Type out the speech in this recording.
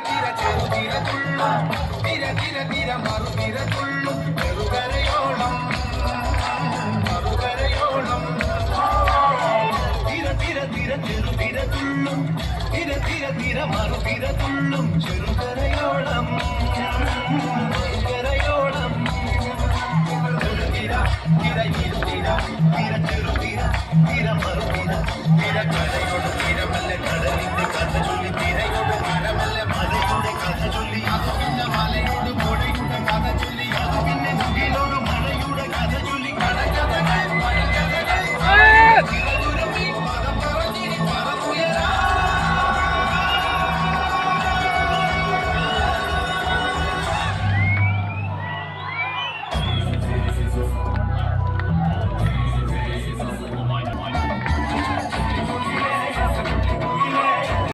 തിര ചെറുതിര തുള്ളും തിര തിര തിര മറുതിര തുള്ളും ചെറുകരയോളം മറുകരയോളം തിര തിര തിര ചെറുതിര തുള്ളും തിര തിര തിര മറുതിര തുള്ളും ചെറുകരയോളം മറുകരയോളം ചെറുതിര തിര ഇരുതിര തിര ചെറുതിര തിര മറുതിര തിര കരയോളം തിരമല്ല കടലിന്റെ